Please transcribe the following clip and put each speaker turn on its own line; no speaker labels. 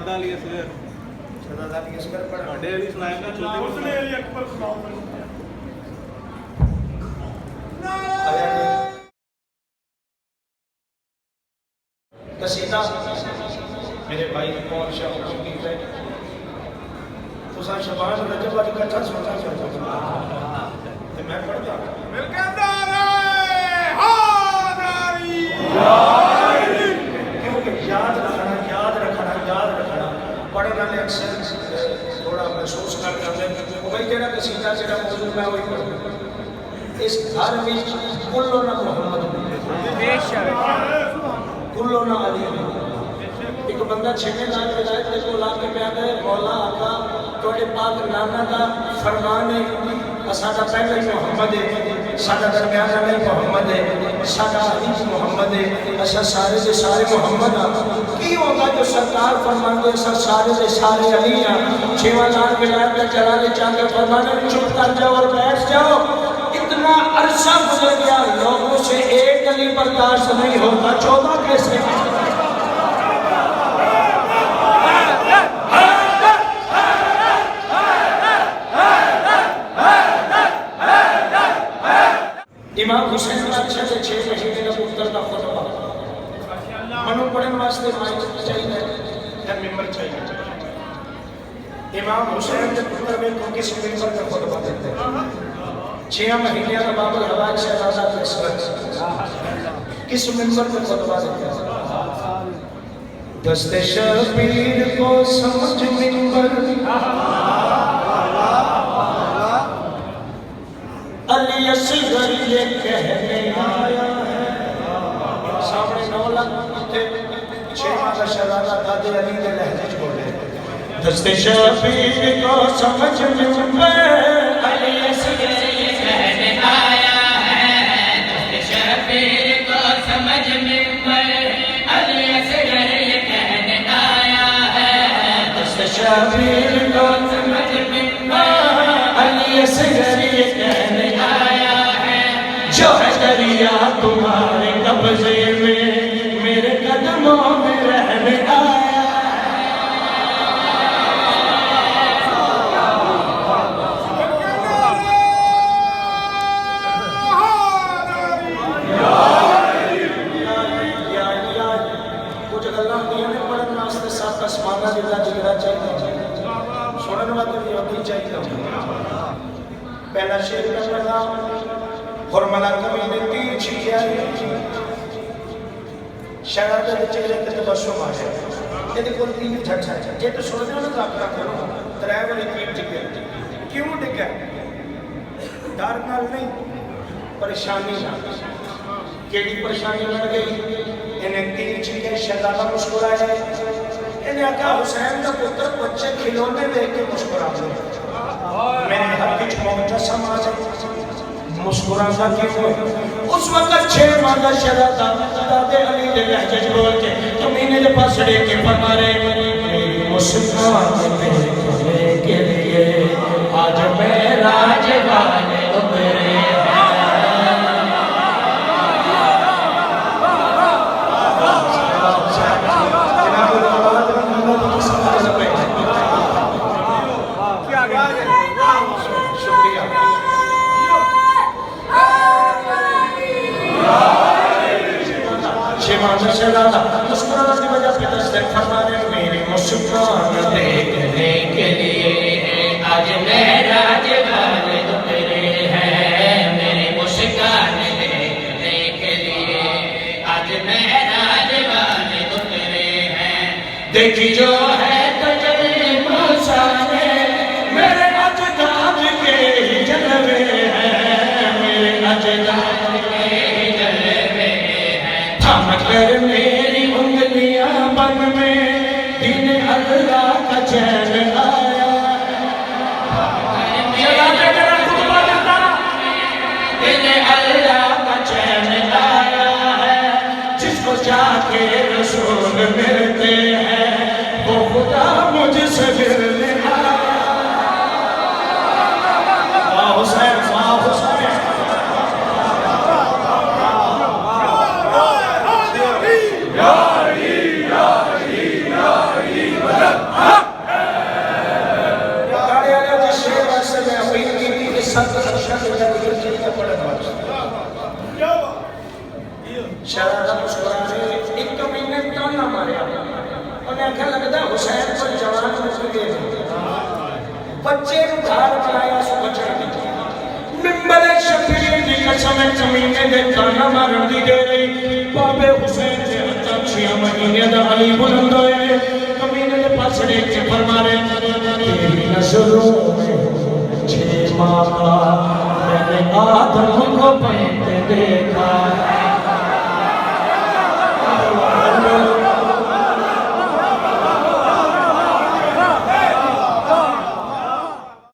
शहजादा अली असगर
शहजादा अली असगर पढ़ा
बड़े अली सुनाए ना छोटे
हुस्न अली अकबर सुनाओ।
कसीदा मेरे भाई कौन शाह की है तो सा शबान रजब वाली कथा सुनना चाहता हूं तो मैं पढ़ता
मिल के अंदर हादारी यारी
क्योंकि याद रखना पढ़ने वाले अक्सर थोड़ा महसूस कर करते वो भाई जेड़ा कसीदा जेड़ा मौजूद मैं वही पढ़ूं इस घर में कुल्लो ना मोहम्मद बेशक कुल्लो ना अली एक बंदा छेने लाख विलायत दे को लाके पे आंदा है मौला आका तोड़े पाक नाना दा फरमान है साडा पहले मोहम्मद है साडा दरमियाना में मोहम्मद है साडा अली मोहम्मद है असा सारे दे सारे मोहम्मद आ की होगा जो सरकार फरमांदे असा सारे दे सारे अली आ छेवा लाख विलायत दा जलाल चाके फरमाने चुप कर जाओ और बैठ जाओ इतना अरसा गुजर गया लोगों से एक अली बर्दाश्त नहीं होता 14 कैसे इमाम हुसैन बादशाह के 6 महीने का पुत्र का खुतबा मनु पढ़ने वास्ते माइक चाहिए या मेंबर चाहिए इमाम हुसैन के पुत्र में को किस मेंबर का खुतबा देते हैं 6 महीने का बाबुल हवाज शहजादा फैसला किस मेंबर का खुतबा देते हैं दस्ते शबीर को समझ मेंबर अली असगर ये कहने आया है सामने 9 लाख थे 6 माह का शहजादा दादे अली के लहजे च बोले दस्ते शबीर को समझ मेंबर
अली असगर ये कहने आया है दस्ते शबीर को समझ मेंबर अली असगर ये कहने आया है दस्ते
शबीर को
समझ मेंबर
अली असगर ये कहने
आया है
जो है दरिया तुम्हारे कब्जे में मेरे कदमों में रहने आया कुछ गल्लां होंदियां ने पढ़न वास्ते साथ आसमाना जिला जिगरा चाहिए सुनन वास्ते भी होनी चाहिए पहला शेर का पढ़ा फॉर्मूला कमीने तीर छिया शरारत दे चेहरे ते तबस्सुम आ जाए ਇਹਦੇ ਕੋਲ तीन झटझट जे तो सुनदे हो ना तो अपना करो त्रै वाली तीर टिके क्यों टिका डर नाल नहीं परेशानी नाल केड़ी परेशानी बन गई इन्हें तीर छिया शहजादा मुस्कुराया इन्हें आका हुसैन का पुत्र बच्चे खिलौने देख के मुस्कुरा दे मेरे हाथ विच मुअज्जम आ जाए मुस्कुराता क्यों उस वक्त 6 माह का शहजादा दादे अली दे लहजे च बोल के जमीने दे पासड़े के फरमा रहे मुस्कान देखने के लिए आज मैं राजवाने उतरे मुस्कुराने की वजह पे दस्तक फरमाने मेरी मुस्कान
देखने के लिए आज मैं राजवाने उतरे हैं मेरी मुस्कान देखने के लिए आज मैं राजवाने उतरे हैं
देखी जो है तजल्ली मसाने मेरे अजदाद के ही जलवे हैं मेरे अजदाद
के जलवे
थम कर मेरी उंगलियां बन में दिन अल्लाह का चैन आया दिन अल्लाह का चैन आया है जिसको जाके रसूल मिलते हैं वो खुदा मुझसे मिलने आया वाह हुसैन वाह हुसैन
यारी यारी यारी यारी
شرارہ مسکرانے ایک کمینے تانا ماریا انہیں آنکھا لگتا حسین پر جوان مجھے گئے بچے دھار بنایا سو بچڑ دی ممبر شفیر دی قسم کمینے دے تانا مارن دی دے رہی بابے حسین سے حتی 6 مہینے دا علی بلند ہوئے کمینے دے پاس ریک کے فرمارے تیری نظروں میں 6 ماہ کا میں نے آدم کو پہنتے دیکھا